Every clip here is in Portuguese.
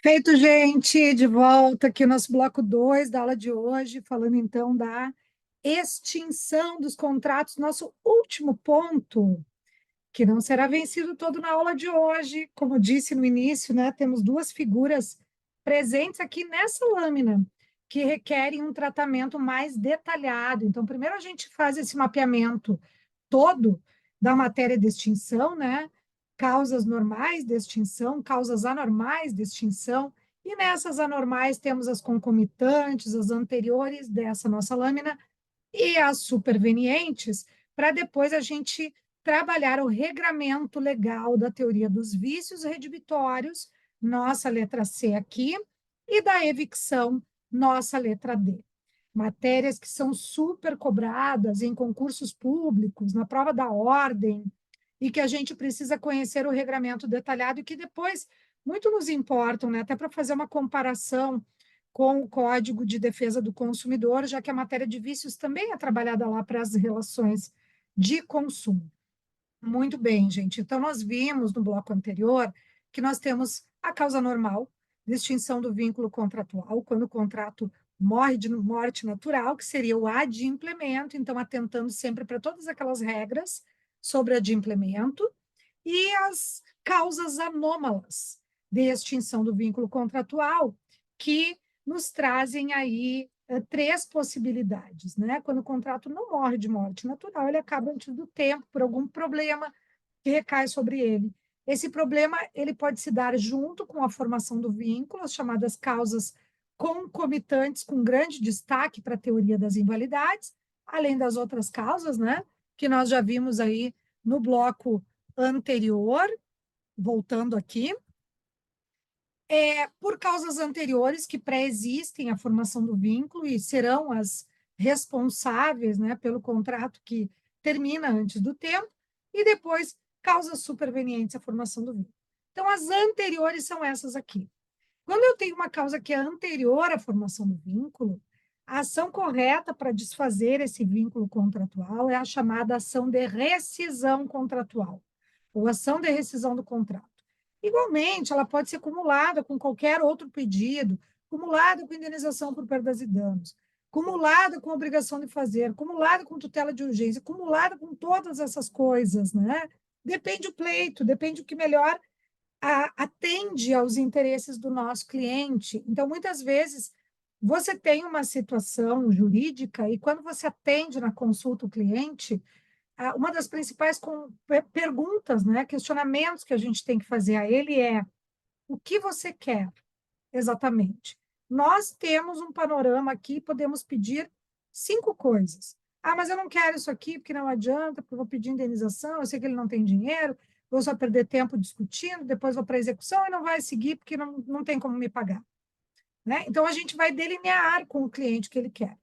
Feito, gente, de volta aqui no nosso bloco 2 da aula de hoje, falando então da extinção dos contratos, nosso último ponto, que não será vencido todo na aula de hoje. Como disse no início, né, temos duas figuras presentes aqui nessa lâmina, que requerem um tratamento mais detalhado. Então, primeiro a gente faz esse mapeamento todo da matéria de extinção, né? Causas normais de extinção, causas anormais de extinção, e nessas anormais temos as concomitantes, as anteriores dessa nossa lâmina, e as supervenientes, para depois a gente trabalhar o regramento legal da teoria dos vícios redibitórios, nossa letra C aqui, e da evicção, nossa letra D. Matérias que são super cobradas em concursos públicos, na prova da ordem, e que a gente precisa conhecer o regramento detalhado e que depois muito nos importam, né? Até para fazer uma comparação com o Código de Defesa do Consumidor, já que a matéria de vícios também é trabalhada lá para as relações de consumo. Muito bem, gente. Então, nós vimos no bloco anterior que nós temos a causa normal de extinção do vínculo contratual, quando o contrato morre de morte natural, que seria o adimplemento, então, atentando sempre para todas aquelas regras sobre adimplemento, e as causas anômalas de extinção do vínculo contratual, que nos trazem aí três possibilidades, né? Quando o contrato não morre de morte natural, ele acaba antes do tempo por algum problema que recai sobre ele. Esse problema ele pode se dar junto com a formação do vínculo, as chamadas causas concomitantes, com grande destaque para a teoria das invalidades, além das outras causas, né? Que nós já vimos aí no bloco anterior, voltando aqui, por causas anteriores que pré-existem à formação do vínculo e serão as responsáveis, né, pelo contrato que termina antes do tempo, e depois causas supervenientes à formação do vínculo. Então, as anteriores são essas aqui. Quando eu tenho uma causa que é anterior à formação do vínculo, a ação correta para desfazer esse vínculo contratual é a chamada ação de rescisão contratual, ou ação de rescisão do contrato. Igualmente, ela pode ser acumulada com qualquer outro pedido, acumulada com indenização por perdas e danos, acumulada com obrigação de fazer, acumulada com tutela de urgência, acumulada com todas essas coisas, né? Depende do pleito, depende do que melhor atende aos interesses do nosso cliente. Então, muitas vezes, você tem uma situação jurídica e quando você atende na consulta o cliente, uma das principais perguntas, né, questionamentos que a gente tem que fazer a ele é: o que você quer exatamente? Nós temos um panorama aqui, podemos pedir 5 coisas. Ah, mas eu não quero isso aqui porque não adianta, porque eu vou pedir indenização, eu sei que ele não tem dinheiro, vou só perder tempo discutindo, depois vou para a execução e não vai seguir porque não tem como me pagar. Né? Então, a gente vai delinear com o cliente o que ele quer.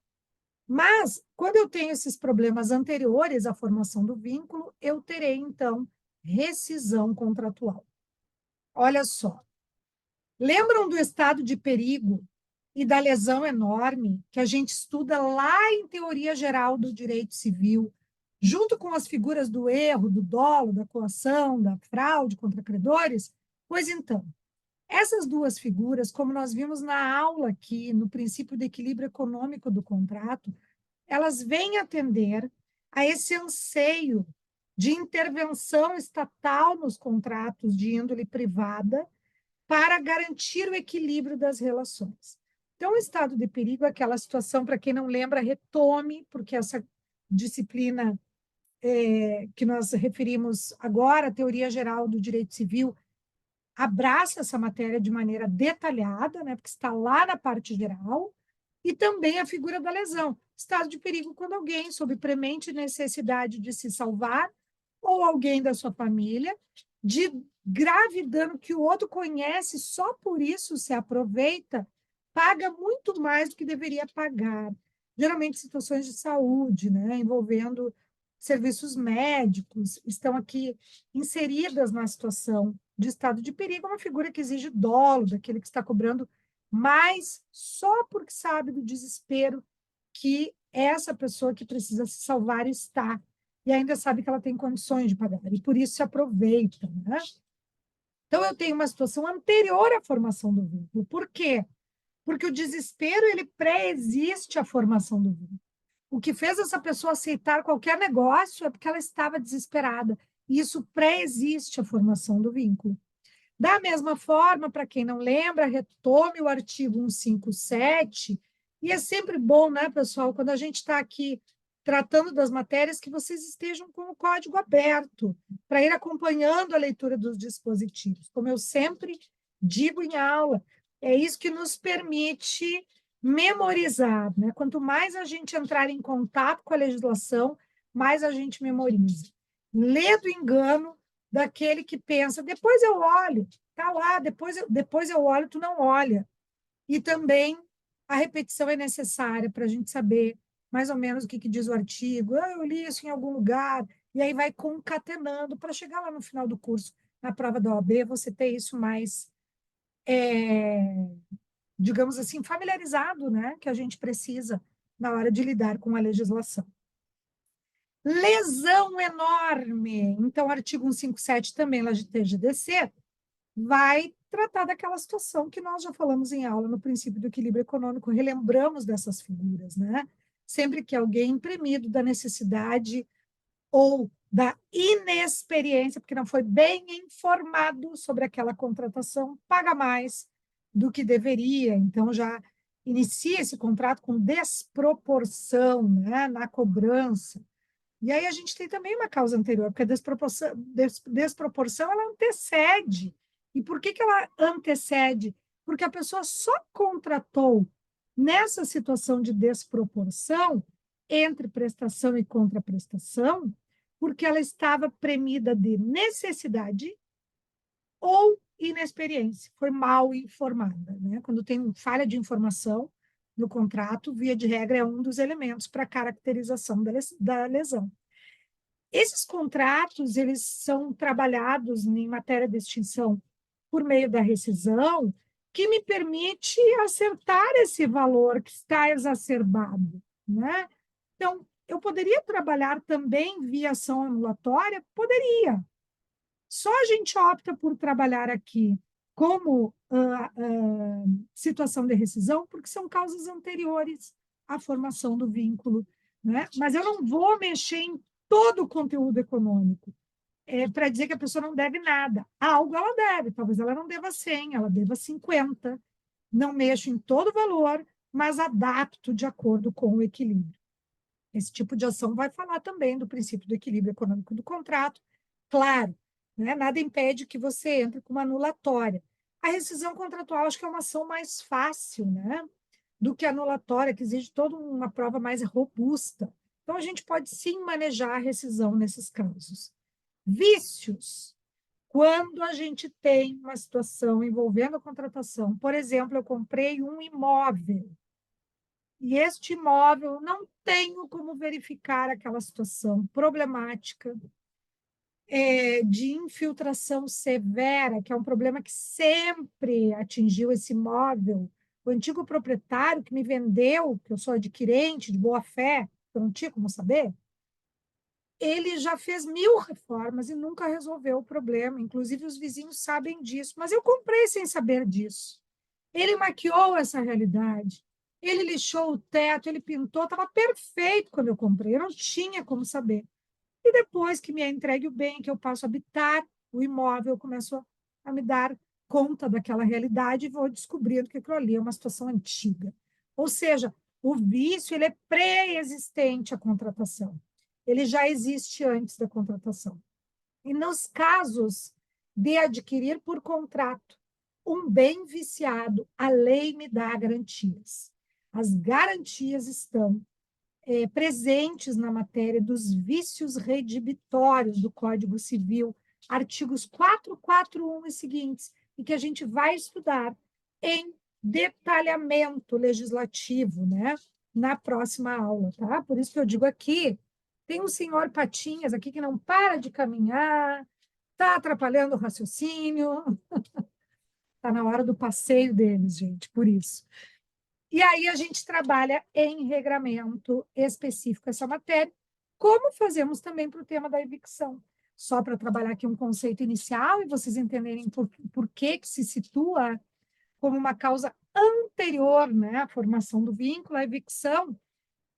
Mas, quando eu tenho esses problemas anteriores à formação do vínculo, eu terei, então, rescisão contratual. Olha só. Lembram do estado de perigo e da lesão enorme que a gente estuda lá em teoria geral do direito civil, junto com as figuras do erro, do dolo, da coação, da fraude contra credores? Pois então, essas duas figuras, como nós vimos na aula aqui, no princípio de equilíbrio econômico do contrato, elas vêm atender a esse anseio de intervenção estatal nos contratos de índole privada para garantir o equilíbrio das relações. Então, o estado de perigo é aquela situação, para quem não lembra, retome, porque essa disciplina que nós referimos agora, a teoria geral do direito civil, abraça essa matéria de maneira detalhada, né, porque está lá na parte geral, e também a figura da lesão. Estado de perigo quando alguém, sob premente necessidade de se salvar, ou alguém da sua família, de grave dano que o outro conhece, só por isso se aproveita, paga muito mais do que deveria pagar. Geralmente situações de saúde, né, envolvendo serviços médicos, estão aqui inseridas na situação de estado de perigo, uma figura que exige dolo, daquele que está cobrando mais só porque sabe do desespero que essa pessoa que precisa se salvar está, e ainda sabe que ela tem condições de pagar, e por isso se aproveita, né? Então, eu tenho uma situação anterior à formação do vínculo. Por quê? Porque o desespero, ele pré-existe à formação do vínculo. O que fez essa pessoa aceitar qualquer negócio é porque ela estava desesperada. E isso pré-existe à formação do vínculo. Da mesma forma, para quem não lembra, retome o artigo 157, e é sempre bom, né, pessoal, quando a gente está aqui tratando das matérias, que vocês estejam com o código aberto, para ir acompanhando a leitura dos dispositivos. Como eu sempre digo em aula, é isso que nos permite memorizar, né? Quanto mais a gente entrar em contato com a legislação, mais a gente memoriza. Lê do engano daquele que pensa, depois eu olho, tá lá, depois eu olho, tu não olha. E também a repetição é necessária para a gente saber mais ou menos o que diz o artigo. Ah, eu li isso em algum lugar, e aí vai concatenando para chegar lá no final do curso, na prova da OAB, você ter isso mais, digamos assim, familiarizado, né? Que a gente precisa na hora de lidar com a legislação. Lesão enorme. Então, o artigo 157 também, lá de TGDC, vai tratar daquela situação que nós já falamos em aula no princípio do equilíbrio econômico, relembramos dessas figuras, né? Sempre que alguém imprimido da necessidade ou da inexperiência, porque não foi bem informado sobre aquela contratação, paga mais do que deveria, então já inicia esse contrato com desproporção, né, na cobrança. E aí a gente tem também uma causa anterior, porque a desproporção ela antecede. E por que ela antecede? Porque a pessoa só contratou nessa situação de desproporção entre prestação e contraprestação, porque ela estava premida de necessidade ou inexperiência, foi mal informada, né? Quando tem falha de informação no contrato, via de regra, é um dos elementos para a caracterização da lesão. Esses contratos, eles são trabalhados em matéria de extinção por meio da rescisão, que me permite acertar esse valor que está exacerbado, né? Então, eu poderia trabalhar também via ação anulatória? Poderia. Só a gente opta por trabalhar aqui como situação de rescisão, porque são causas anteriores à formação do vínculo, né? Mas eu não vou mexer em todo o conteúdo econômico para dizer que a pessoa não deve nada. Algo ela deve, talvez ela não deva 100, ela deva 50. Não mexo em todo o valor, mas adapto de acordo com o equilíbrio. Esse tipo de ação vai falar também do princípio do equilíbrio econômico do contrato. Claro, né? Nada impede que você entre com uma anulatória. A rescisão contratual acho que é uma ação mais fácil, né? Do que a anulatória, que exige toda uma prova mais robusta. Então, a gente pode sim manejar a rescisão nesses casos. Vícios. Quando a gente tem uma situação envolvendo a contratação, por exemplo, eu comprei um imóvel e este imóvel não tenho como verificar aquela situação problemática de infiltração severa, que é um problema que sempre atingiu esse imóvel. O antigo proprietário que me vendeu, que eu sou adquirente de boa fé, eu não tinha como saber, ele já fez 1000 reformas e nunca resolveu o problema. Inclusive, os vizinhos sabem disso, mas eu comprei sem saber disso. Ele maquiou essa realidade, ele lixou o teto, ele pintou, estava perfeito quando eu comprei, eu não tinha como saber. E depois que me é entregue o bem, que eu passo a habitar o imóvel, eu começo a me dar conta daquela realidade e vou descobrindo que aquilo ali é uma situação antiga. Ou seja, o vício ele é pré-existente à contratação. Ele já existe antes da contratação. E nos casos de adquirir por contrato um bem viciado, a lei me dá garantias. As garantias estão presentes na matéria dos vícios redibitórios do Código Civil, artigos 441 e seguintes, e que a gente vai estudar em detalhamento legislativo, né, na próxima aula, tá? Por isso que eu digo aqui, tem um senhor Patinhas aqui que não para de caminhar, está atrapalhando o raciocínio, está na hora do passeio deles, gente, por isso. E aí a gente trabalha em regramento específico essa matéria, como fazemos também para o tema da evicção. só para trabalhar aqui um conceito inicial e vocês entenderem por que se situa como uma causa anterior, né, à formação do vínculo. A evicção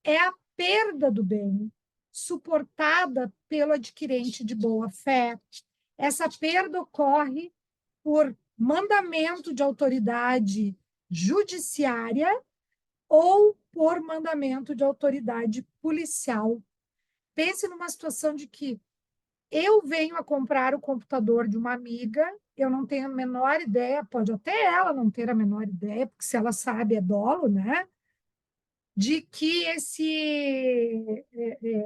é a perda do bem, suportada pelo adquirente de boa-fé. Essa perda ocorre por mandamento de autoridade judiciária ou por mandamento de autoridade policial. Pense numa situação de que eu venho a comprar o computador de uma amiga, eu não tenho a menor ideia, pode até ela não ter a menor ideia, porque se ela sabe é dolo, né? De que esse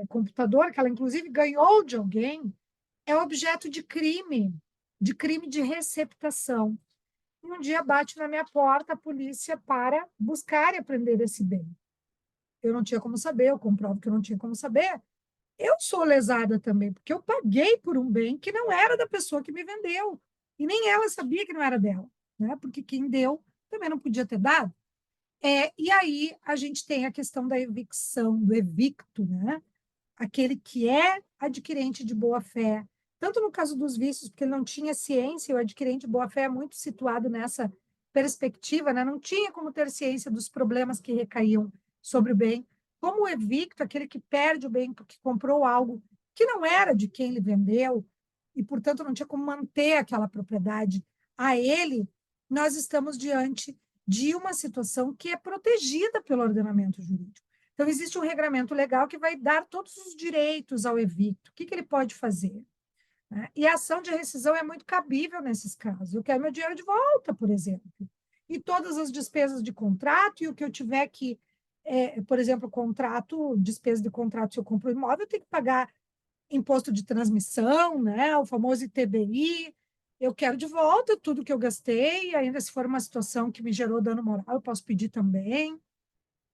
computador, que ela inclusive ganhou de alguém, é objeto de crime de receptação. E um dia bate na minha porta a polícia para buscar e apreender esse bem. Eu não tinha como saber, eu comprovo que eu não tinha como saber. Eu sou lesada também, porque eu paguei por um bem que não era da pessoa que me vendeu. E nem ela sabia que não era dela, né? Porque quem deu também não podia ter dado. E aí a gente tem a questão da evicção, do evicto, né? Aquele que é adquirente de boa-fé, tanto no caso dos vícios, porque ele não tinha ciência, e o adquirente de boa-fé é muito situado nessa perspectiva, né? Não tinha como ter ciência dos problemas que recaíam sobre o bem, como o evicto, aquele que perde o bem porque comprou algo que não era de quem lhe vendeu, e, portanto, não tinha como manter aquela propriedade a ele, nós estamos diante de uma situação que é protegida pelo ordenamento jurídico. Então, existe um regramento legal que vai dar todos os direitos ao evicto. O que ele pode fazer? Né? E a ação de rescisão é muito cabível nesses casos. Eu quero meu dinheiro de volta, por exemplo. E todas as despesas de contrato e o que eu tiver que, por exemplo, contrato, despesa de contrato, se eu compro um imóvel, eu tenho que pagar imposto de transmissão, né? O famoso ITBI. Eu quero de volta tudo que eu gastei, ainda se for uma situação que me gerou dano moral, eu posso pedir também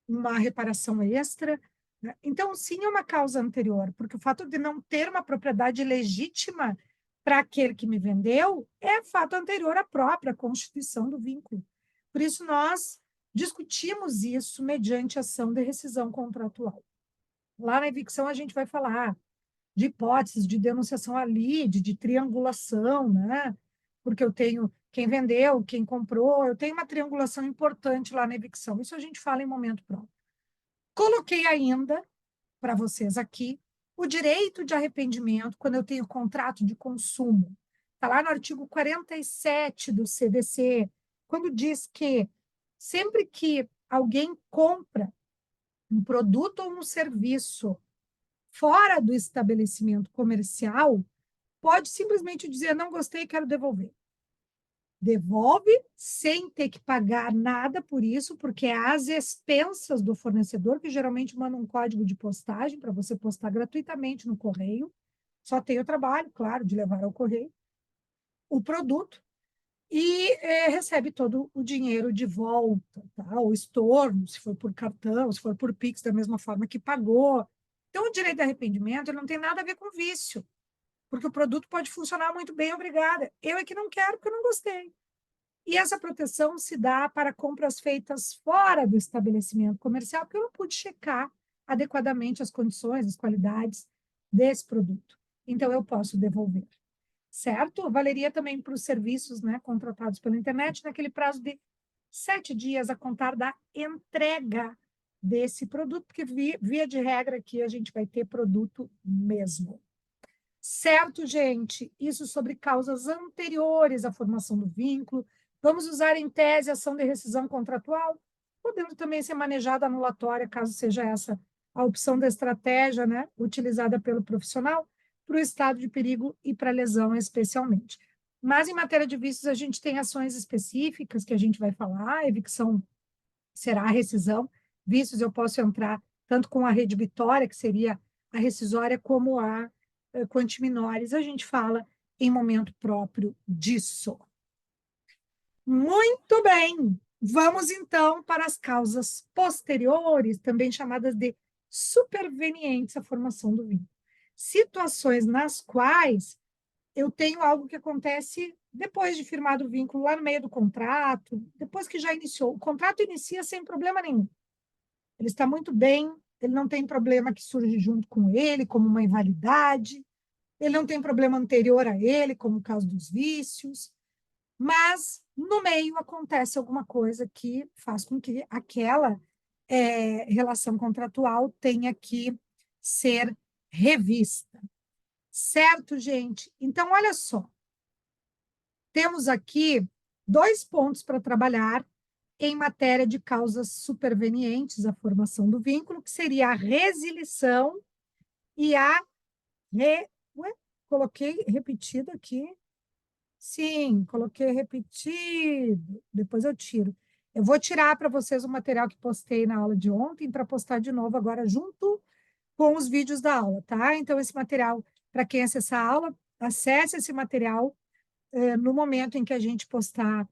uma reparação extra, né? Então, sim, é uma causa anterior, porque o fato de não ter uma propriedade legítima para aquele que me vendeu é fato anterior à própria constituição do vínculo. Por isso, nós discutimos isso mediante ação de rescisão contratual. Lá na evicção, a gente vai falar de hipóteses de denunciação à lide, de triangulação, né? Porque eu tenho quem vendeu, quem comprou, eu tenho uma triangulação importante lá na evicção. Isso a gente fala em momento próprio. Coloquei ainda para vocês aqui o direito de arrependimento quando eu tenho contrato de consumo. Está lá no artigo 47 do CDC, quando diz que sempre que alguém compra um produto ou um serviço fora do estabelecimento comercial, pode simplesmente dizer, não gostei, quero devolver. Devolve sem ter que pagar nada por isso, porque é às expensas do fornecedor, que geralmente manda um código de postagem para você postar gratuitamente no correio. Só tem o trabalho, claro, de levar ao correio o produto e recebe todo o dinheiro de volta, tá? O estorno, se for por cartão, se for por Pix, da mesma forma que pagou. Então, o direito de arrependimento ele não tem nada a ver com vício, porque o produto pode funcionar muito bem, obrigada. Eu é que não quero, porque eu não gostei. E essa proteção se dá para compras feitas fora do estabelecimento comercial, porque eu não pude checar adequadamente as condições, as qualidades desse produto. Então, eu posso devolver. Certo? Valeria também para os serviços, né, contratados pela internet, naquele prazo de 7 dias a contar da entrega desse produto, porque via de regra aqui a gente vai ter produto mesmo. Certo, gente? Isso sobre causas anteriores à formação do vínculo. Vamos usar em tese a ação de rescisão contratual, podendo também ser manejada anulatória, caso seja essa a opção da estratégia, né, utilizada pelo profissional, para o estado de perigo e para a lesão especialmente. Mas em matéria de vícios, a gente tem ações específicas que a gente vai falar, a evicção será a rescisão. Vícios eu posso entrar tanto com a rede Vitória, que seria a rescisória, como a quanti minores, a gente fala em momento próprio disso. Muito bem, vamos então para as causas posteriores, também chamadas de supervenientes à formação do vínculo. Situações nas quais eu tenho algo que acontece depois de firmado o vínculo, lá no meio do contrato, depois que já iniciou. O contrato inicia sem problema nenhum. Ele está muito bem, ele não tem problema que surge junto com ele, como uma invalidade. ele não tem problema anterior a ele, como o caso dos vícios, mas no meio acontece alguma coisa que faz com que aquela relação contratual tenha que ser revista. Certo, gente? Então, olha só, temos aqui 2 pontos para trabalhar em matéria de causas supervenientes à formação do vínculo, que seria a resilição e a Ué, coloquei repetido aqui. Sim, coloquei repetido. Depois eu tiro. Eu vou tirar para vocês o material que postei na aula de ontem para postar de novo agora junto com os vídeos da aula, tá? Então, esse material, para quem acessar a aula, acesse esse material no momento em que a gente postar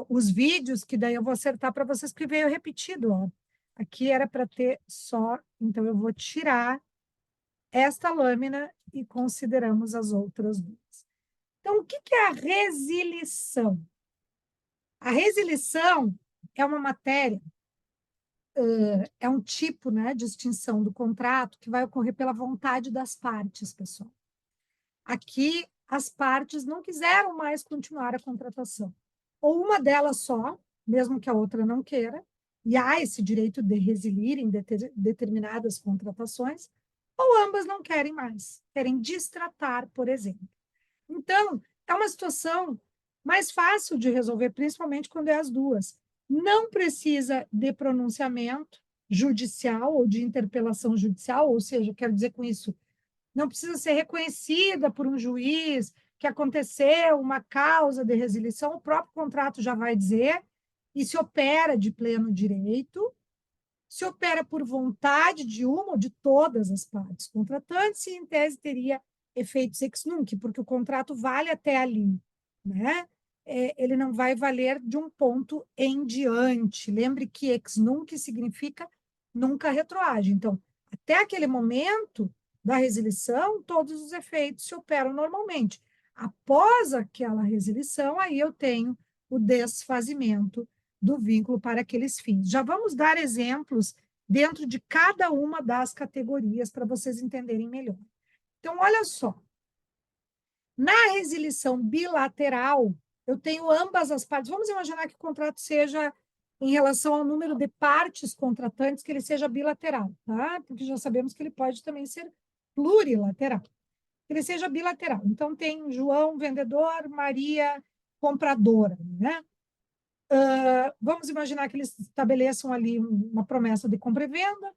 os vídeos, que daí eu vou acertar para vocês, que veio repetido, ó. Aqui era para ter só, então eu vou tirar esta lâmina e consideramos as outras duas. Então, o que é a resilição? A resilição é uma matéria, é um tipo, né, de extinção do contrato que vai ocorrer pela vontade das partes, pessoal. Aqui, as partes não quiseram mais continuar a contratação. Ou uma delas só, mesmo que a outra não queira, e há esse direito de resilir em determinadas contratações, ou ambas não querem mais, querem destratar, por exemplo. Então, é uma situação mais fácil de resolver, principalmente quando é as duas. Não precisa de pronunciamento judicial ou de interpelação judicial, ou seja, quero dizer com isso, não precisa ser reconhecida por um juiz que aconteceu uma causa de resilição, o próprio contrato já vai dizer, e se opera de pleno direito, se opera por vontade de uma ou de todas as partes contratantes, e em tese teria efeitos ex nunc, porque o contrato vale até ali, né? Ele não vai valer de um ponto em diante. Lembre que ex nunc significa nunca retroage. Então, até aquele momento da resilição, todos os efeitos se operam normalmente. Após aquela resilição, aí eu tenho o desfazimento do vínculo para aqueles fins. Já vamos dar exemplos dentro de cada uma das categorias para vocês entenderem melhor. Então, olha só. Na resilição bilateral, eu tenho ambas as partes. Vamos imaginar que o contrato seja em relação ao número de partes contratantes, que ele seja bilateral, tá? Porque já sabemos que ele pode também ser plurilateral. Que ele seja bilateral. Então, tem João, vendedor, Maria, compradora, né? Vamos imaginar que eles estabeleçam ali uma promessa de compra e venda,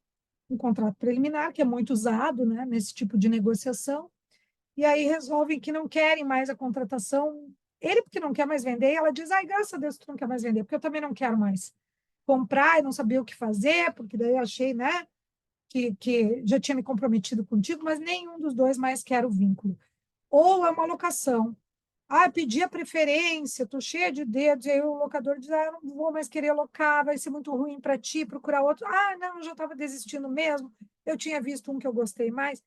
um contrato preliminar, que é muito usado, né, nesse tipo de negociação, e aí resolvem que não querem mais a contratação, ele porque não quer mais vender, e ela diz, ai, graças a Deus que tu não quer mais vender, porque eu também não quero mais comprar e não sabia o que fazer, porque daí eu achei, né, que já tinha me comprometido contigo, mas nenhum dos dois mais quer o vínculo. Ou é uma locação, pedi a preferência, estou cheia de dedos, e aí o locador diz, eu não vou mais querer locar, vai ser muito ruim para ti, procurar outro. Não, eu já estava desistindo mesmo, eu tinha visto um que eu gostei mais.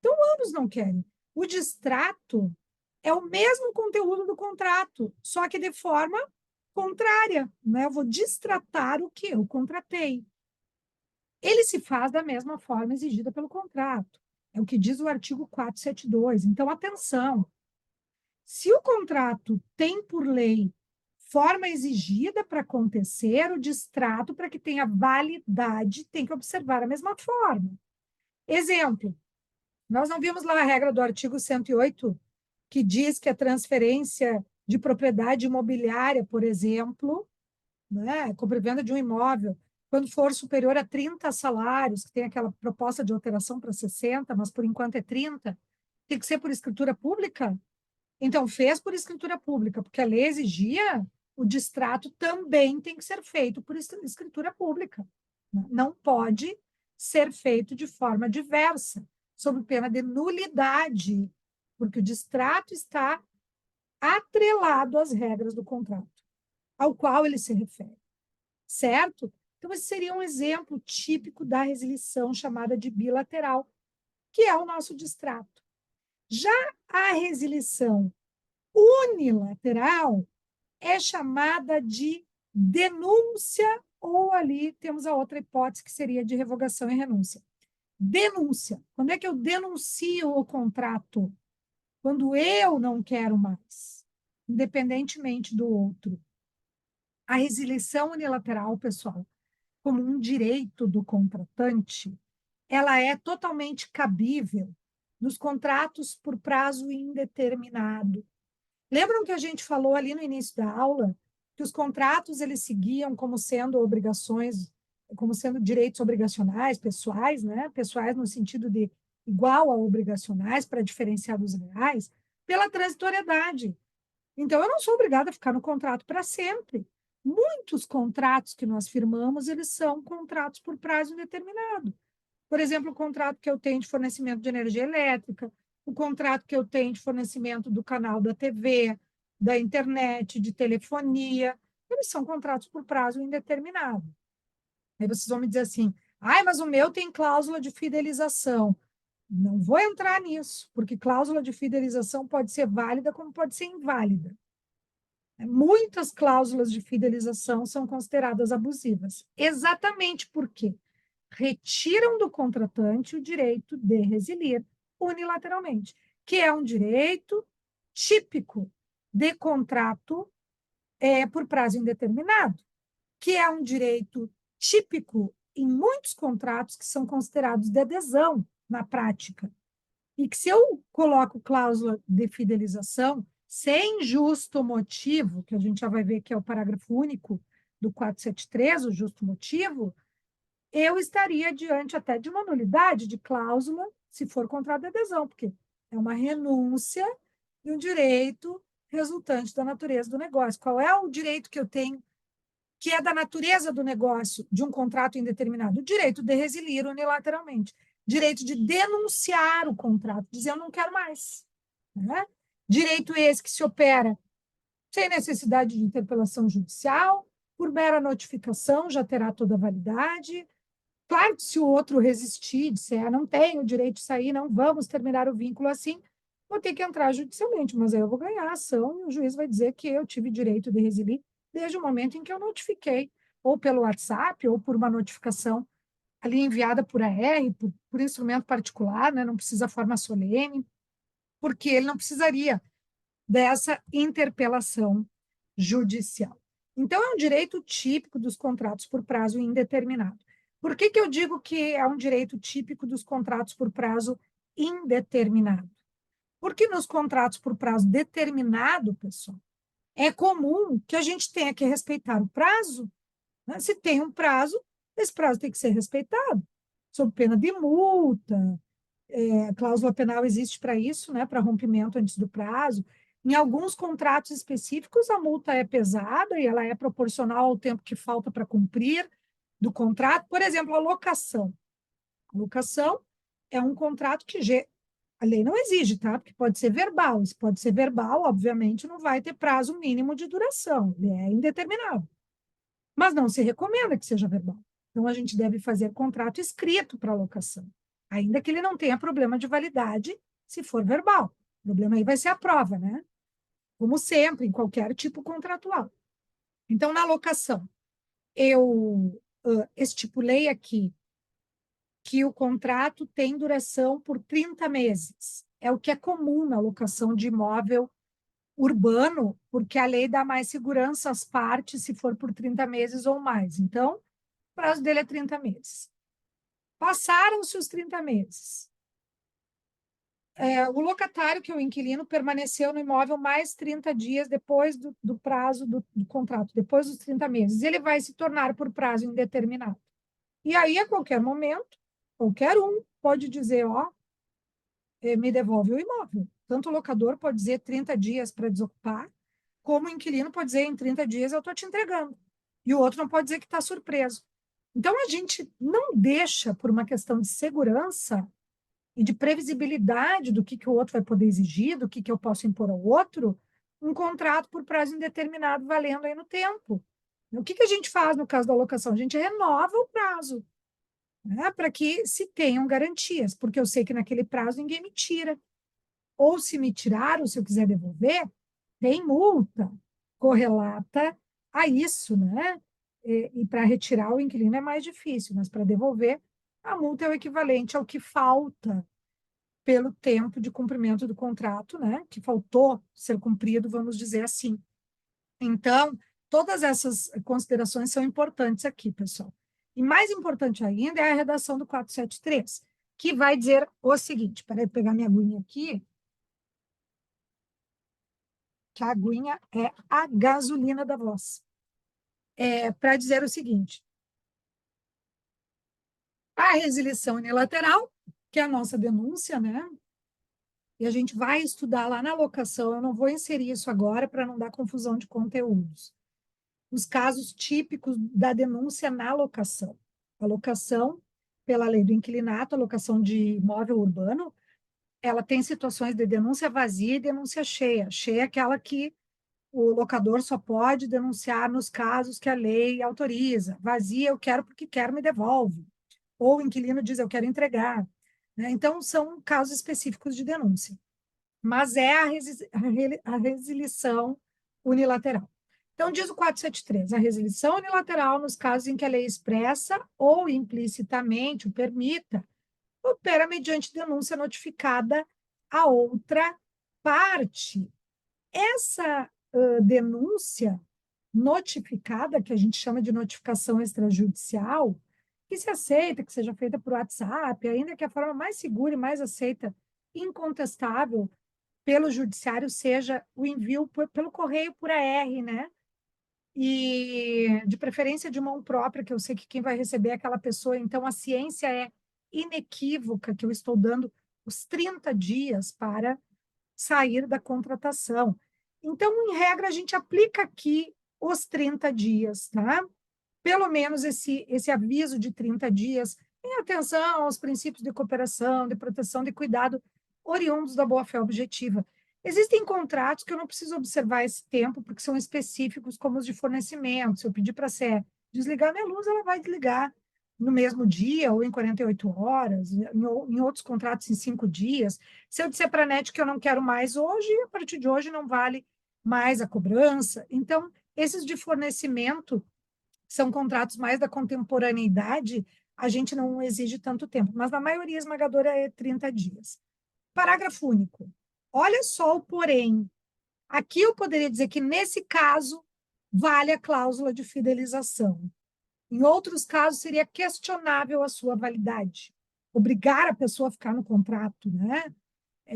Então, ambos não querem. O distrato é o mesmo conteúdo do contrato, só que de forma contrária, né? Eu vou distratar o que eu contratei. Ele se faz da mesma forma exigida pelo contrato. É o que diz o artigo 472. Então, atenção, se o contrato tem por lei forma exigida para acontecer, o distrato, para que tenha validade, tem que observar a mesma forma. Exemplo, nós não vimos lá a regra do artigo 108, que diz que a transferência de propriedade imobiliária, por exemplo, né, compra e venda de um imóvel, quando for superior a 30 salários, que tem aquela proposta de alteração para 60, mas por enquanto é 30, tem que ser por escritura pública? Então, fez por escritura pública, porque a lei exigia, o distrato também tem que ser feito por escritura pública. Não pode ser feito de forma diversa, sob pena de nulidade, porque o distrato está atrelado às regras do contrato, ao qual ele se refere, certo? Então, esse seria um exemplo típico da resilição chamada de bilateral, que é o nosso distrato. Já a resilição unilateral é chamada de denúncia, ou ali temos a outra hipótese que seria de revogação e renúncia. Denúncia. Quando é que eu denuncio o contrato? quando eu não quero mais, independentemente do outro. A resilição unilateral, pessoal, como um direito do contratante, ela é totalmente cabível nos contratos por prazo indeterminado. Lembram que a gente falou ali no início da aula que os contratos eles seguiam como sendo obrigações, como sendo direitos obrigacionais pessoais, né? Pessoais no sentido de igual a obrigacionais para diferenciar dos reais, pela transitoriedade. Então eu não sou obrigada a ficar no contrato para sempre. Muitos contratos que nós firmamos, eles são contratos por prazo indeterminado. Por exemplo, o contrato que eu tenho de fornecimento de energia elétrica, o contrato que eu tenho de fornecimento do canal da TV, da internet, de telefonia, eles são contratos por prazo indeterminado. Aí vocês vão me dizer assim: ai, mas o meu tem cláusula de fidelização. Não vou entrar nisso, porque cláusula de fidelização pode ser válida como pode ser inválida. Muitas cláusulas de fidelização são consideradas abusivas. Exatamente porque retiram do contratante o direito de resilir unilateralmente, que é um direito típico de contrato por prazo indeterminado, que é um direito típico em muitos contratos que são considerados de adesão na prática. E que se eu coloco cláusula de fidelização sem justo motivo, que a gente já vai ver que é o parágrafo único do 473, o justo motivo, eu estaria diante até de uma nulidade de cláusula, se for contrato de adesão, porque é uma renúncia de um direito resultante da natureza do negócio. Qual é o direito que eu tenho que é da natureza do negócio de um contrato indeterminado? O direito de resilir unilateralmente, direito de denunciar o contrato, dizer eu não quero mais. Né? Direito esse que se opera sem necessidade de interpelação judicial, por mera notificação, já terá toda a validade. Claro que se o outro resistir, disser, não tenho o direito de sair, não vamos terminar o vínculo assim, vou ter que entrar judicialmente, mas aí eu vou ganhar a ação e o juiz vai dizer que eu tive direito de resilir desde o momento em que eu notifiquei, ou pelo WhatsApp, ou por uma notificação ali enviada por AR, por instrumento particular, né? Não precisa forma solene, porque ele não precisaria dessa interpelação judicial. Então, é um direito típico dos contratos por prazo indeterminado. Por que que eu digo que é um direito típico dos contratos por prazo indeterminado? Porque nos contratos por prazo determinado, pessoal, é comum que a gente tenha que respeitar o prazo. Né? Se tem um prazo, esse prazo tem que ser respeitado, sob pena de multa. A cláusula penal existe para isso, né? Para rompimento antes do prazo. Em alguns contratos específicos, a multa é pesada e ela é proporcional ao tempo que falta para cumprir do contrato. Por exemplo, a locação. A locação é um contrato que a lei não exige, tá? Porque pode ser verbal. Se pode ser verbal, obviamente, não vai ter prazo mínimo de duração, ele é indeterminado. Mas não se recomenda que seja verbal. Então, a gente deve fazer contrato escrito para locação, ainda que ele não tenha problema de validade se for verbal. O problema aí vai ser a prova, né? Como sempre, em qualquer tipo contratual. Então, na locação, eu estipulei aqui que o contrato tem duração por 30 meses. É o que é comum na locação de imóvel urbano, porque a lei dá mais segurança às partes se for por 30 meses ou mais. Então, o prazo dele é 30 meses. Passaram-se os 30 meses. O locatário, que é o inquilino, permaneceu no imóvel mais 30 dias depois do prazo do contrato, depois dos 30 meses. Ele vai se tornar por prazo indeterminado. E aí, a qualquer momento, qualquer um pode dizer, ó, me devolve o imóvel. Tanto o locador pode dizer 30 dias para desocupar, como o inquilino pode dizer em 30 dias eu estou te entregando. E o outro não pode dizer que está surpreso. Então, a gente não deixa, por uma questão de segurança e de previsibilidade do que o outro vai poder exigir, do que eu posso impor ao outro, um contrato por prazo indeterminado valendo aí no tempo. O que a gente faz no caso da locação? A gente renova o prazo, né, para que se tenham garantias, porque eu sei que naquele prazo ninguém me tira. Ou se me tirar, ou se eu quiser devolver, tem multa correlata a isso, né? E para retirar o inquilino é mais difícil, mas para devolver, a multa é o equivalente ao que falta pelo tempo de cumprimento do contrato, né? Que faltou ser cumprido, vamos dizer assim. Então, todas essas considerações são importantes aqui, pessoal. E mais importante ainda é a redação do 473, que vai dizer o seguinte, para eu pegar minha aguinha aqui, que a aguinha é a gasolina da voz. Para dizer o seguinte, a resilição unilateral, que é a nossa denúncia, né? E a gente vai estudar lá na locação, eu não vou inserir isso agora para não dar confusão de conteúdos. Os casos típicos da denúncia na locação. A locação, pela lei do inquilinato, a locação de imóvel urbano, ela tem situações de denúncia vazia e denúncia cheia. Cheia é aquela que o locador só pode denunciar nos casos que a lei autoriza. Vazia, eu quero porque quero, me devolve. Ou o inquilino diz, eu quero entregar. Né? Então, são casos específicos de denúncia. Mas é a resilição unilateral. Então, diz o 473, a resilição unilateral nos casos em que a lei expressa ou implicitamente o permita, opera mediante denúncia notificada a outra parte. Essa denúncia notificada, que a gente chama de notificação extrajudicial, que se aceita que seja feita por WhatsApp, ainda que a forma mais segura e mais aceita, incontestável, pelo judiciário, seja o envio pelo correio por AR, né? E de preferência de mão própria, que eu sei que quem vai receber é aquela pessoa. Então, a ciência é inequívoca que eu estou dando os 30 dias para sair da contratação. Então, em regra, a gente aplica aqui os 30 dias, tá? Pelo menos esse aviso de 30 dias, em atenção aos princípios de cooperação, de proteção, de cuidado, oriundos da boa-fé objetiva. Existem contratos que eu não preciso observar esse tempo, porque são específicos, como os de fornecimento. Se eu pedir para a CE desligar minha luz, ela vai desligar no mesmo dia ou em 48 horas, em outros contratos em 5 dias. Se eu disser para a NET que eu não quero mais hoje, a partir de hoje não vale mais a cobrança. Então, esses de fornecimento são contratos mais da contemporaneidade, a gente não exige tanto tempo, mas na maioria esmagadora é 30 dias. Parágrafo único. Olha só o porém. Aqui eu poderia dizer que, nesse caso, vale a cláusula de fidelização. Em outros casos, seria questionável a sua validade. Obrigar a pessoa a ficar no contrato, né?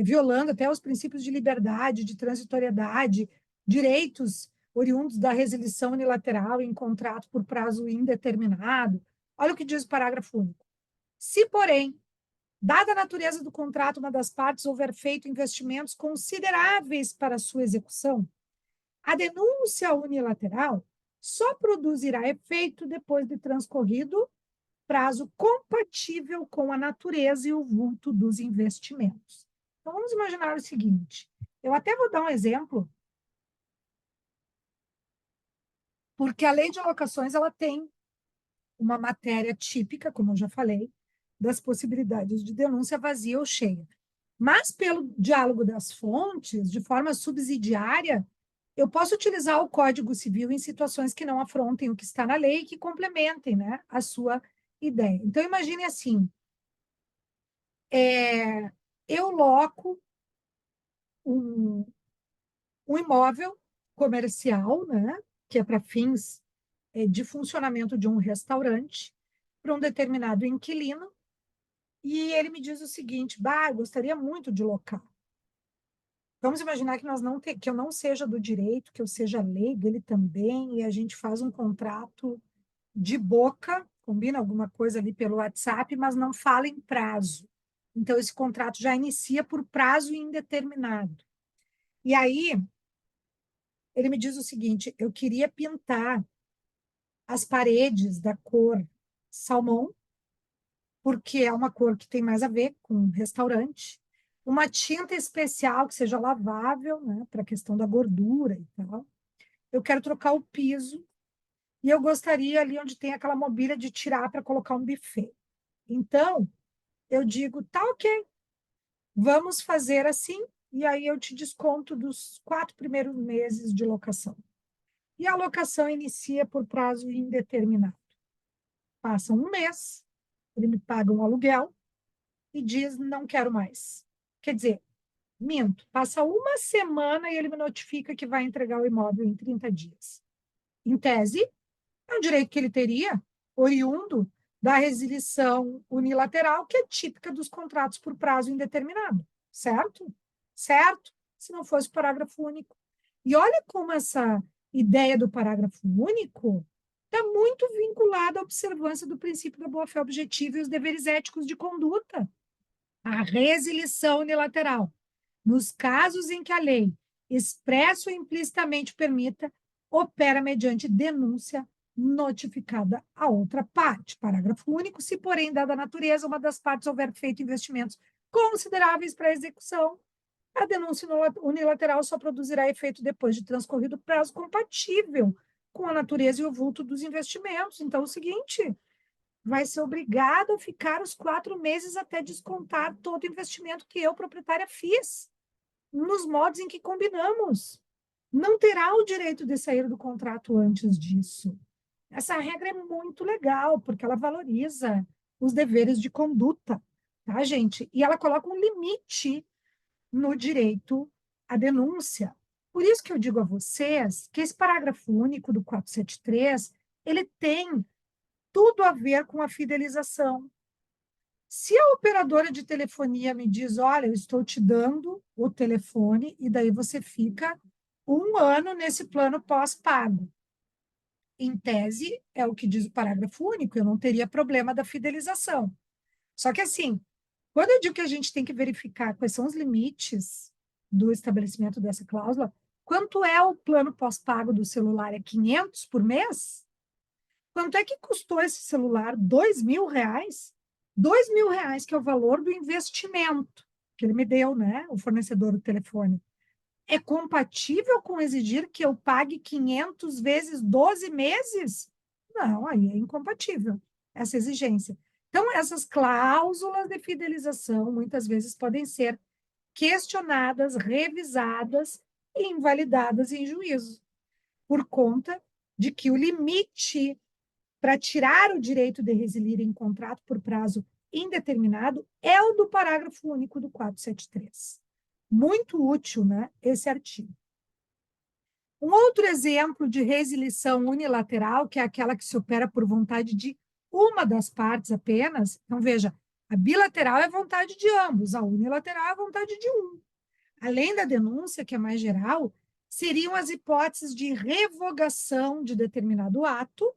Violando até os princípios de liberdade, de transitoriedade, direitos oriundos da resilição unilateral em contrato por prazo indeterminado. Olha o que diz o parágrafo único. Se, porém, dada a natureza do contrato, uma das partes houver feito investimentos consideráveis para sua execução, a denúncia unilateral só produzirá efeito depois de transcorrido prazo compatível com a natureza e o vulto dos investimentos. Então, vamos imaginar o seguinte, eu até vou dar um exemplo, porque a lei de locações ela tem uma matéria típica, como eu já falei, das possibilidades de denúncia vazia ou cheia. Mas, pelo diálogo das fontes, de forma subsidiária, eu posso utilizar o Código Civil em situações que não afrontem o que está na lei e que complementem, né, a sua ideia. Então, imagine assim, eu loco um, um imóvel comercial, né, que é para fins de funcionamento de um restaurante, para um determinado inquilino, e ele me diz o seguinte, bah, eu gostaria muito de locar. Vamos imaginar que que eu não seja do direito, que eu seja leigo, ele também, e a gente faz um contrato de boca, combina alguma coisa ali pelo WhatsApp, mas não fala em prazo. Então, esse contrato já inicia por prazo indeterminado. E aí, ele me diz o seguinte: eu queria pintar as paredes da cor salmão, porque é uma cor que tem mais a ver com restaurante, uma tinta especial que seja lavável, né, para a questão da gordura e tal. Eu quero trocar o piso e eu gostaria ali onde tem aquela mobília de tirar para colocar um buffet. Então, eu digo, tá ok, vamos fazer assim, e aí eu te desconto dos 4 primeiros meses de locação. E a locação inicia por prazo indeterminado. Passa um mês, ele me paga um aluguel e diz, não quero mais. Quer dizer, minto, passa uma semana e ele me notifica que vai entregar o imóvel em 30 dias. Em tese, é um direito que ele teria, oriundo da resilição unilateral, que é típica dos contratos por prazo indeterminado, certo? Certo? Se não fosse o parágrafo único. E olha como essa ideia do parágrafo único está muito vinculada à observância do princípio da boa-fé objetiva e os deveres éticos de conduta. A resilição unilateral, nos casos em que a lei, expresso ou implicitamente permita, opera mediante denúncia notificada à outra parte. Parágrafo único, se, porém, dada a natureza, uma das partes houver feito investimentos consideráveis para a execução, a denúncia unilateral só produzirá efeito depois de transcorrido prazo compatível com a natureza e o vulto dos investimentos. Então, é o seguinte, vai ser obrigado a ficar os 4 meses até descontar todo o investimento que eu, proprietária, fiz, nos modos em que combinamos. Não terá o direito de sair do contrato antes disso. Essa regra é muito legal, porque ela valoriza os deveres de conduta, tá, gente? E ela coloca um limite no direito à denúncia. Por isso que eu digo a vocês que esse parágrafo único do 473, ele tem tudo a ver com a fidelização. Se a operadora de telefonia me diz, olha, eu estou te dando o telefone, e daí você fica 1 ano nesse plano pós-pago. Em tese, é o que diz o parágrafo único, eu não teria problema da fidelização. Só que assim, quando eu digo que a gente tem que verificar quais são os limites do estabelecimento dessa cláusula, quanto é o plano pós-pago do celular? É 500 por mês? Quanto é que custou esse celular? R$ 2.000? R$ 2.000, que é o valor do investimento que ele me deu, né? O fornecedor do telefone. É compatível com exigir que eu pague 500 vezes 12 meses? Não, aí é incompatível essa exigência. Então, essas cláusulas de fidelização muitas vezes podem ser questionadas, revisadas e invalidadas em juízo, por conta de que o limite para tirar o direito de resilir em contrato por prazo indeterminado é o do parágrafo único do 473. Muito útil, né, esse artigo. Um outro exemplo de resilição unilateral, que é aquela que se opera por vontade de uma das partes apenas. Então, veja, a bilateral é vontade de ambos, a unilateral é vontade de um. Além da denúncia, que é mais geral, seriam as hipóteses de revogação de determinado ato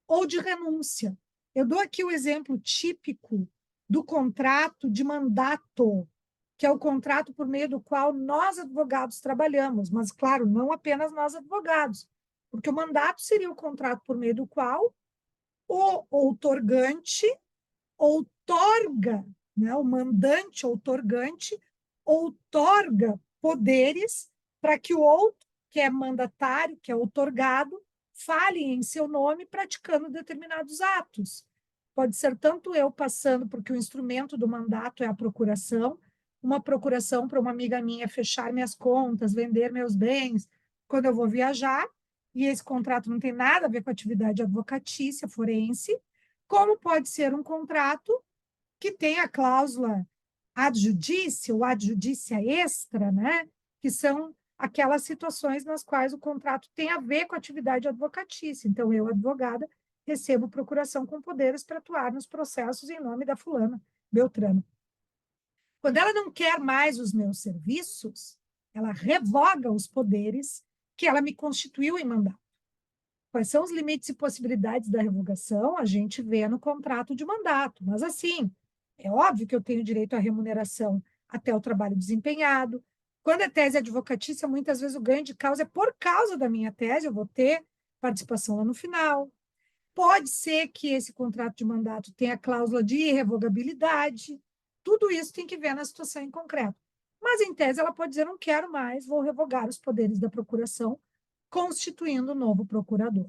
ou de renúncia. Eu dou aqui o exemplo típico do contrato de mandato, que é o contrato por meio do qual nós, advogados, trabalhamos, mas, claro, não apenas nós, advogados, porque o mandato seria o contrato por meio do qual o outorgante outorga, né, o mandante outorgante outorga poderes para que o outro, que é mandatário, que é outorgado, fale em seu nome praticando determinados atos. Pode ser tanto eu passando, porque o instrumento do mandato é a procuração, uma procuração para uma amiga minha fechar minhas contas, vender meus bens, quando eu vou viajar, e esse contrato não tem nada a ver com a atividade advocatícia, forense, como pode ser um contrato que tem a cláusula ad judicia ou ad judicia extra, né? Que são aquelas situações nas quais o contrato tem a ver com a atividade advocatícia. Então, eu, advogada, recebo procuração com poderes para atuar nos processos em nome da fulana, Beltrano. Quando ela não quer mais os meus serviços, ela revoga os poderes que ela me constituiu em mandato. Quais são os limites e possibilidades da revogação? A gente vê no contrato de mandato. Mas, assim, é óbvio que eu tenho direito à remuneração até o trabalho desempenhado. Quando é tese advocatícia, muitas vezes o ganho de causa é por causa da minha tese, eu vou ter participação lá no final. Pode ser que esse contrato de mandato tenha cláusula de irrevogabilidade. Tudo isso tem que ver na situação em concreto. Mas, em tese, ela pode dizer: não quero mais, vou revogar os poderes da procuração, constituindo um novo procurador.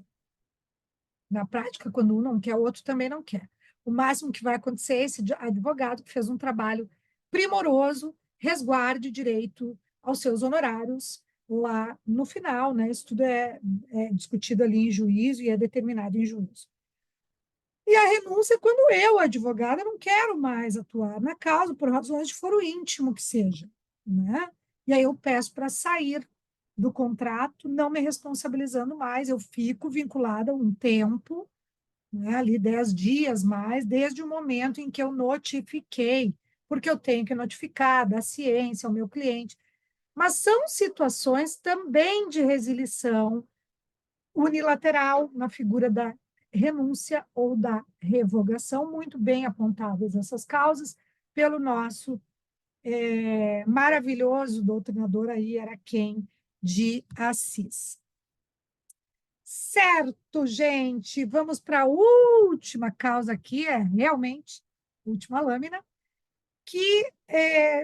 Na prática, quando um não quer, o outro também não quer. O máximo que vai acontecer é esse advogado que fez um trabalho primoroso, resguarde o direito aos seus honorários lá no final, né? Isso tudo é discutido ali em juízo e é determinado em juízo. E a renúncia é quando eu, advogada, não quero mais atuar na causa, por razões de foro íntimo que seja, né? E aí eu peço para sair do contrato, não me responsabilizando mais, eu fico vinculada um tempo, né, ali 10 dias mais, desde o momento em que eu notifiquei, porque eu tenho que notificar da ciência ao meu cliente. Mas são situações também de resilição unilateral, na figura da renúncia ou da revogação, muito bem apontadas essas causas pelo nosso maravilhoso doutrinador aí, Araquém de Assis. Certo, gente, vamos para a última causa aqui, realmente, última lâmina, que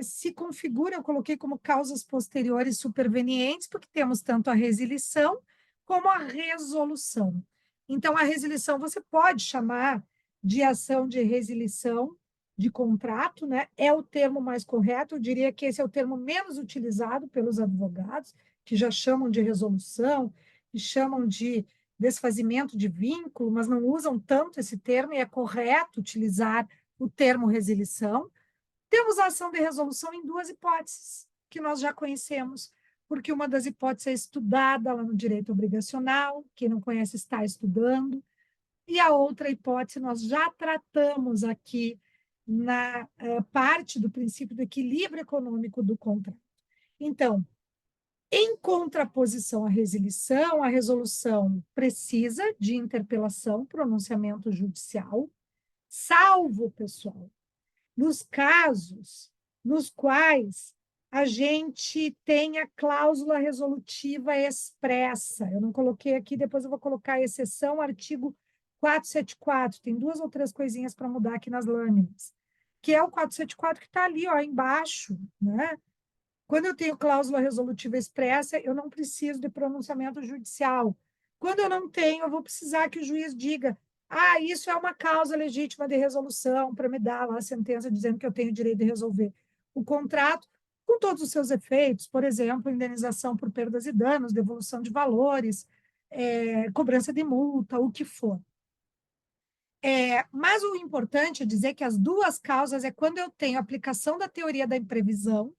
se configura, eu coloquei como causas posteriores supervenientes, porque temos tanto a resilição como a resolução. Então, a resilição você pode chamar de ação de resilição de contrato, né? É o termo mais correto, eu diria que esse é o termo menos utilizado pelos advogados, que já chamam de resolução, que chamam de desfazimento de vínculo, mas não usam tanto esse termo, e é correto utilizar o termo resilição. Temos a ação de resolução em duas hipóteses, que nós já conhecemos, porque uma das hipóteses é estudada lá no direito obrigacional, quem não conhece está estudando, e a outra hipótese nós já tratamos aqui na parte do princípio do equilíbrio econômico do contrato. Então, em contraposição à resilição, a resolução precisa de interpelação, pronunciamento judicial, salvo, pessoal, nos casos nos quais a gente tem a cláusula resolutiva expressa. Eu não coloquei aqui, depois eu vou colocar a exceção, artigo 474. Tem duas ou três coisinhas para mudar aqui nas lâminas, que é o 474 que está ali, ó, embaixo, né? Quando eu tenho cláusula resolutiva expressa, eu não preciso de pronunciamento judicial. Quando eu não tenho, eu vou precisar que o juiz diga: ah, isso é uma causa legítima de resolução, para me dar lá a sentença dizendo que eu tenho o direito de resolver o contrato, com todos os seus efeitos, por exemplo, indenização por perdas e danos, devolução de valores, cobrança de multa, o que for. Mas o importante é dizer que as duas causas é quando eu tenho aplicação da teoria da imprevisão.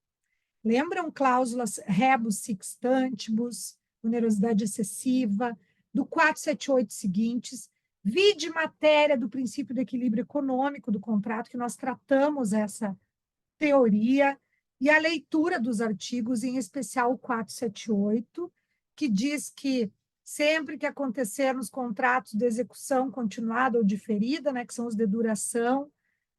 Lembram cláusulas rebus sic stantibus, onerosidade excessiva, do 478 seguintes, vide matéria do princípio do equilíbrio econômico do contrato, que nós tratamos essa teoria, e a leitura dos artigos, em especial o 478, que diz que sempre que acontecer nos contratos de execução continuada ou diferida, né, que são os de duração,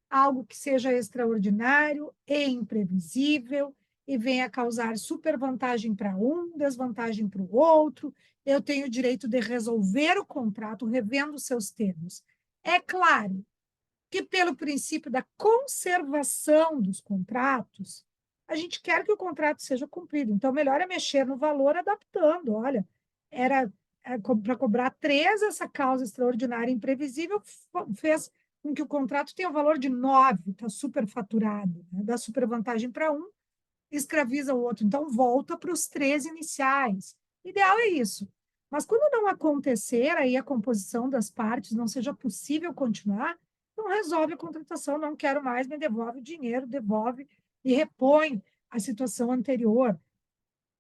algo que seja extraordinário e imprevisível e venha causar supervantagem para um, desvantagem para o outro, eu tenho o direito de resolver o contrato revendo seus termos. É claro que, pelo princípio da conservação dos contratos, a gente quer que o contrato seja cumprido. Então, melhor é mexer no valor adaptando. Olha, era para cobrar 3, essa causa extraordinária e imprevisível fez com que o contrato tenha o valor de 9, está superfaturado, né? Dá supervantagem para um, escraviza o outro. Então, volta para os 3 iniciais. O ideal é isso. Mas quando não acontecer, aí a composição das partes não seja possível continuar, não resolve a contratação, não quero mais, me devolve o dinheiro, devolve e repõe a situação anterior.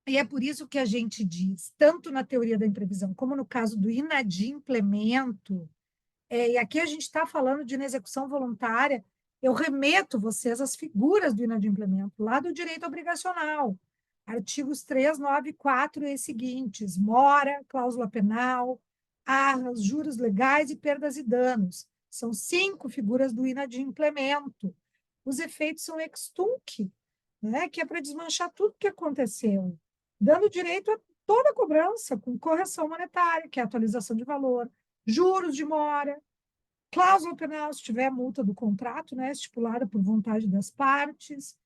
E é por isso que a gente diz, tanto na teoria da imprevisão como no caso do inadimplemento, e aqui a gente está falando de inexecução voluntária, eu remeto vocês às figuras do inadimplemento, lá do direito obrigacional, artigos 3, 9 e 4 e seguintes, mora, cláusula penal, arras, juros legais e perdas e danos. São 5 figuras do inadimplemento. Os efeitos são ex tunc, né, que é para desmanchar tudo que aconteceu, dando direito a toda a cobrança, com correção monetária, que é a atualização de valor, juros de mora, cláusula penal, se tiver multa do contrato, né, estipulada por vontade das partes,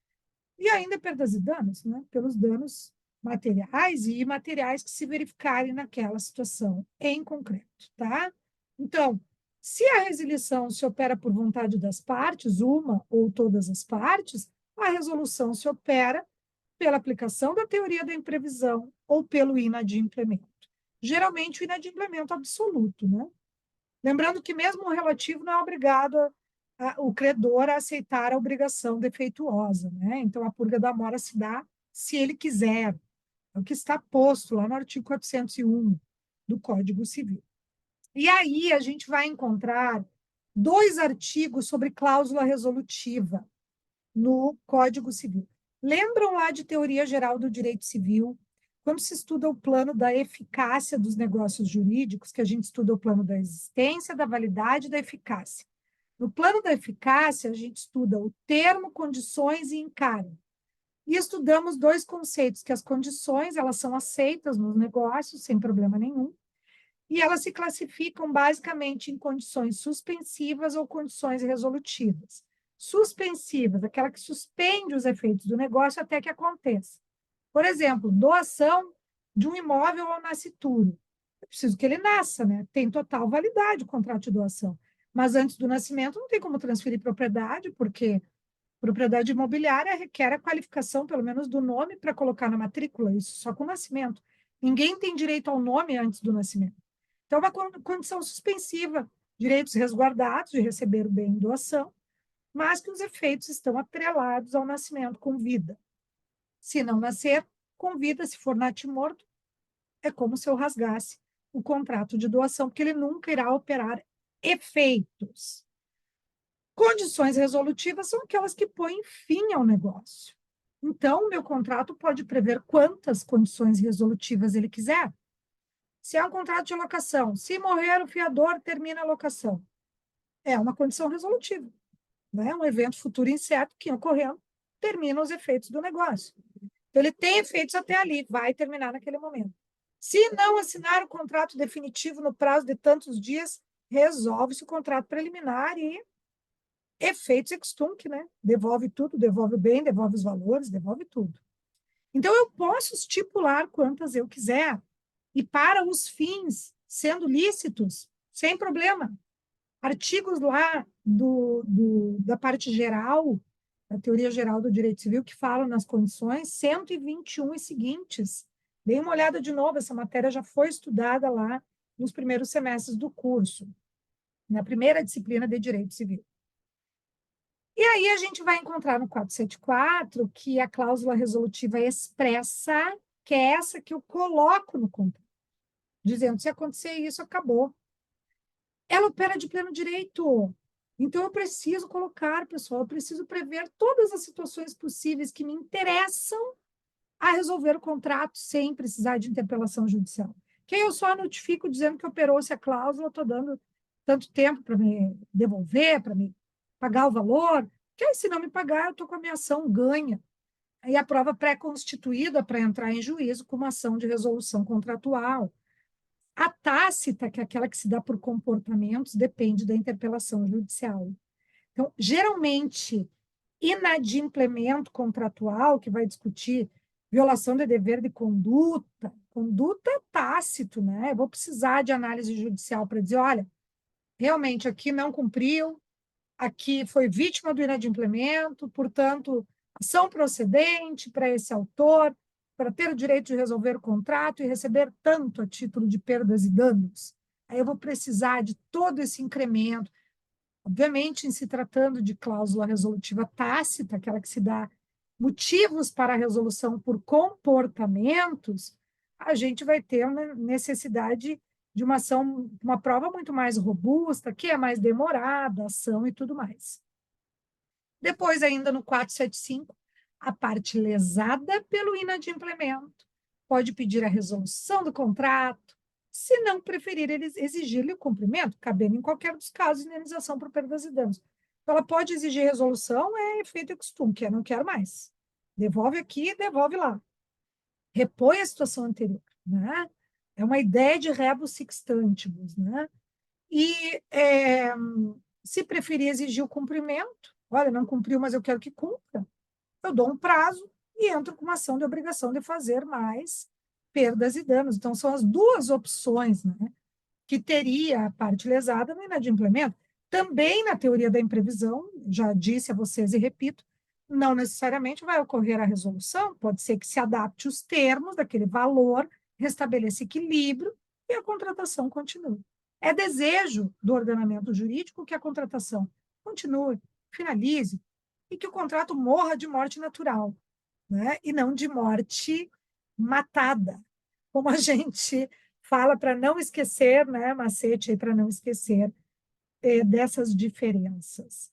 e ainda perdas e danos, né, pelos danos materiais e imateriais que se verificarem naquela situação em concreto, tá? Então, se a resilição se opera por vontade das partes, uma ou todas as partes, a resolução se opera pela aplicação da teoria da imprevisão ou pelo inadimplemento. Geralmente, o inadimplemento absoluto, né? Lembrando que mesmo o relativo não é obrigado o credor a aceitar a obrigação defeituosa, né? Então, a purga da mora se dá se ele quiser. É o que está posto lá no artigo 401 do Código Civil. E aí a gente vai encontrar 2 artigos sobre cláusula resolutiva no Código Civil. Lembram lá de teoria geral do direito civil, quando se estuda o plano da eficácia dos negócios jurídicos, que a gente estuda o plano da existência, da validade e da eficácia. No plano da eficácia, a gente estuda o termo, condições e encargo. E estudamos 2 conceitos, que as condições, elas são aceitas nos negócios, sem problema nenhum, e elas se classificam basicamente em condições suspensivas ou condições resolutivas. Suspensivas, aquela que suspende os efeitos do negócio até que aconteça. Por exemplo, doação de um imóvel ao nascituro. Eu preciso que ele nasça, né? Tem total validade o contrato de doação. Mas antes do nascimento não tem como transferir propriedade, porque propriedade imobiliária requer a qualificação, pelo menos, do nome para colocar na matrícula, isso só com o nascimento. Ninguém tem direito ao nome antes do nascimento. Então, é uma condição suspensiva, direitos resguardados de receber o bem em doação, mas que os efeitos estão atrelados ao nascimento com vida. Se não nascer com vida, se for natimorto, é como se eu rasgasse o contrato de doação, porque ele nunca irá operar efeitos. Condições resolutivas são aquelas que põem fim ao negócio. Então, o meu contrato pode prever quantas condições resolutivas ele quiser. Se é um contrato de locação, se morrer o fiador, termina a locação. É uma condição resolutiva, né? Um evento futuro incerto que ocorrendo termina os efeitos do negócio. Então, ele tem efeitos até ali, vai terminar naquele momento. Se não assinar o contrato definitivo no prazo de tantos dias, resolve-se o contrato preliminar e efeitos ex tunc, né? Devolve tudo, devolve o bem, devolve os valores, devolve tudo. Então, eu posso estipular quantas eu quiser, e para os fins sendo lícitos, sem problema. Artigos lá da parte geral, da teoria geral do direito civil, que falam nas condições, 121 e seguintes. Dê uma olhada de novo, essa matéria já foi estudada lá nos primeiros semestres do curso, na primeira disciplina de direito civil. E aí a gente vai encontrar no 474 que a cláusula resolutiva expressa, que é essa que eu coloco no contrato, dizendo, se acontecer isso, acabou. Ela opera de pleno direito. Então, eu preciso colocar, pessoal, eu preciso prever todas as situações possíveis que me interessam a resolver o contrato sem precisar de interpelação judicial. Que aí eu só notifico dizendo que operou-se a cláusula, estou dando tanto tempo para me devolver, para me pagar o valor, que aí, se não me pagar, eu estou com a minha ação ganha. Aí a prova pré-constituída para entrar em juízo com uma ação de resolução contratual. A tácita, que é aquela que se dá por comportamentos, depende da interpelação judicial. Então, geralmente, inadimplemento contratual, que vai discutir violação de dever de conduta, conduta é tácito, né? Eu vou precisar de análise judicial para dizer, olha, realmente aqui não cumpriu, aqui foi vítima do inadimplemento, portanto, ação procedente para esse autor, para ter o direito de resolver o contrato e receber tanto a título de perdas e danos. Aí eu vou precisar de todo esse incremento. Obviamente, em se tratando de cláusula resolutiva tácita, aquela que se dá motivos para a resolução por comportamentos, a gente vai ter uma necessidade de uma ação, uma prova muito mais robusta, que é mais demorada, ação e tudo mais. Depois, ainda no 475, a parte lesada pelo inadimplemento pode pedir a resolução do contrato, se não preferir exigir-lhe o cumprimento, cabendo em qualquer dos casos indenização por perdas e danos. Então, ela pode exigir resolução, é efeito ex tunc, que não quero mais. Devolve aqui, devolve lá. Repõe a situação anterior, né? É uma ideia de rebus sic stantibus, né? E se preferir exigir o cumprimento, olha, não cumpriu, mas eu quero que cumpra, eu dou um prazo e entro com uma ação de obrigação de fazer mais perdas e danos. Então, são as duas opções, né, que teria a parte lesada no inadimplemento. Também na teoria da imprevisão, já disse a vocês e repito, não necessariamente vai ocorrer a resolução, pode ser que se adapte os termos daquele valor, restabeleça equilíbrio e a contratação continue. É desejo do ordenamento jurídico que a contratação continue, finalize, e que o contrato morra de morte natural, né? E não de morte matada, como a gente fala para não esquecer, né? Macete aí para não esquecer dessas diferenças.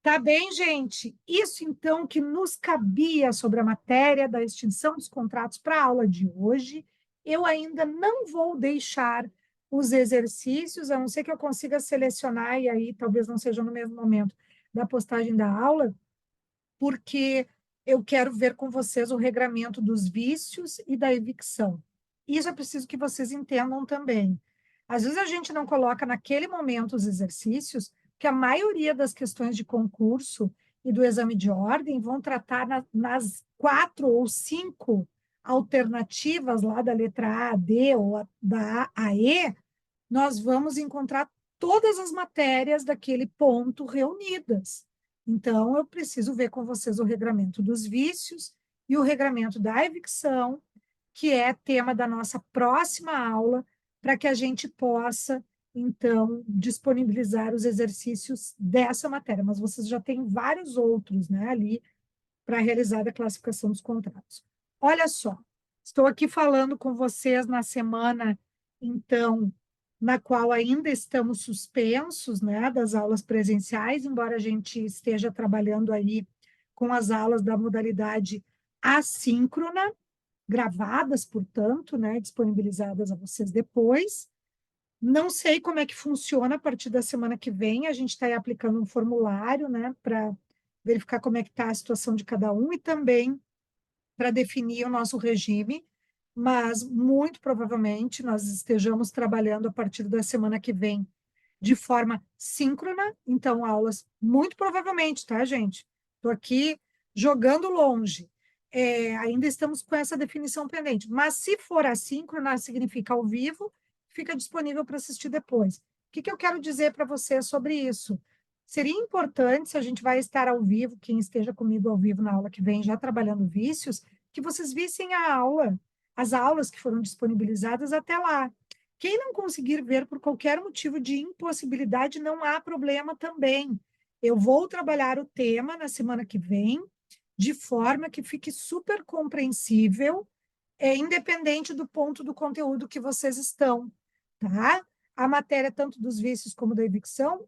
Tá bem, gente? Isso, então, que nos cabia sobre a matéria da extinção dos contratos para a aula de hoje. Eu ainda não vou deixar os exercícios, a não ser que eu consiga selecionar, e aí talvez não seja no mesmo momento da postagem da aula, porque eu quero ver com vocês o regramento dos vícios e da evicção. Isso é preciso que vocês entendam também. Às vezes a gente não coloca naquele momento os exercícios, que a maioria das questões de concurso e do exame de ordem vão tratar nas 4 ou 5 alternativas lá da letra A, D ou da A a E, nós vamos encontrar todas as matérias daquele ponto reunidas. Então, eu preciso ver com vocês o regramento dos vícios e o regramento da evicção, que é tema da nossa próxima aula, para que a gente possa, então, disponibilizar os exercícios dessa matéria. Mas vocês já têm vários outros, né, ali para realizar a classificação dos contratos. Olha só, estou aqui falando com vocês na semana, então, na qual ainda estamos suspensos, né, das aulas presenciais, embora a gente esteja trabalhando aí com as aulas da modalidade assíncrona, gravadas, portanto, né, disponibilizadas a vocês depois. Não sei como é que funciona a partir da semana que vem, a gente está aplicando um formulário, né, para verificar como é que está a situação de cada um e também para definir o nosso regime, mas muito provavelmente nós estejamos trabalhando a partir da semana que vem de forma síncrona, então aulas muito provavelmente, tá, gente? Estou aqui jogando longe. Ainda estamos com essa definição pendente, mas se for assíncrona, significa ao vivo, fica disponível para assistir depois. O que eu quero dizer para vocês sobre isso? Seria importante, se a gente vai estar ao vivo, quem esteja comigo ao vivo na aula que vem, já trabalhando vícios, que vocês vissem a aula, as aulas que foram disponibilizadas até lá. Quem não conseguir ver por qualquer motivo de impossibilidade, não há problema também. Eu vou trabalhar o tema na semana que vem, de forma que fique super compreensível, independente do ponto do conteúdo que vocês estão, tá? A matéria, tanto dos vícios como da evicção,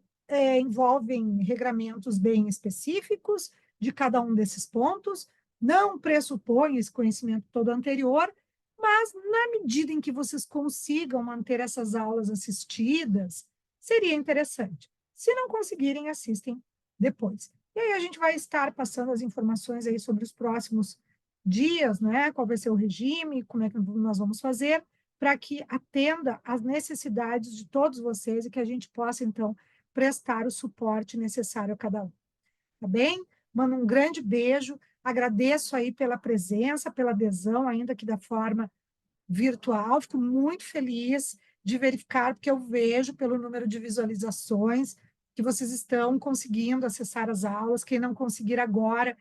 envolvem regramentos bem específicos de cada um desses pontos, não pressupõe esse conhecimento todo anterior, mas na medida em que vocês consigam manter essas aulas assistidas, seria interessante. Se não conseguirem, assistem depois. E aí a gente vai estar passando as informações aí sobre os próximos dias, né? Qual vai ser o regime, como é que nós vamos fazer, para que atenda às necessidades de todos vocês e que a gente possa, então, prestar o suporte necessário a cada um. Tá bem? Mando um grande beijo, agradeço aí pela presença, pela adesão, ainda que da forma virtual, fico muito feliz de verificar, porque eu vejo pelo número de visualizações que vocês estão conseguindo acessar as aulas. Quem não conseguir agora,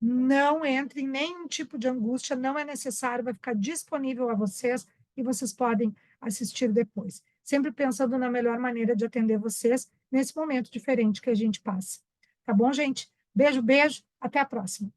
não entre em nenhum tipo de angústia, não é necessário, vai ficar disponível a vocês e vocês podem assistir depois. Sempre pensando na melhor maneira de atender vocês nesse momento diferente que a gente passa. Tá bom, gente? Beijo, beijo, até a próxima.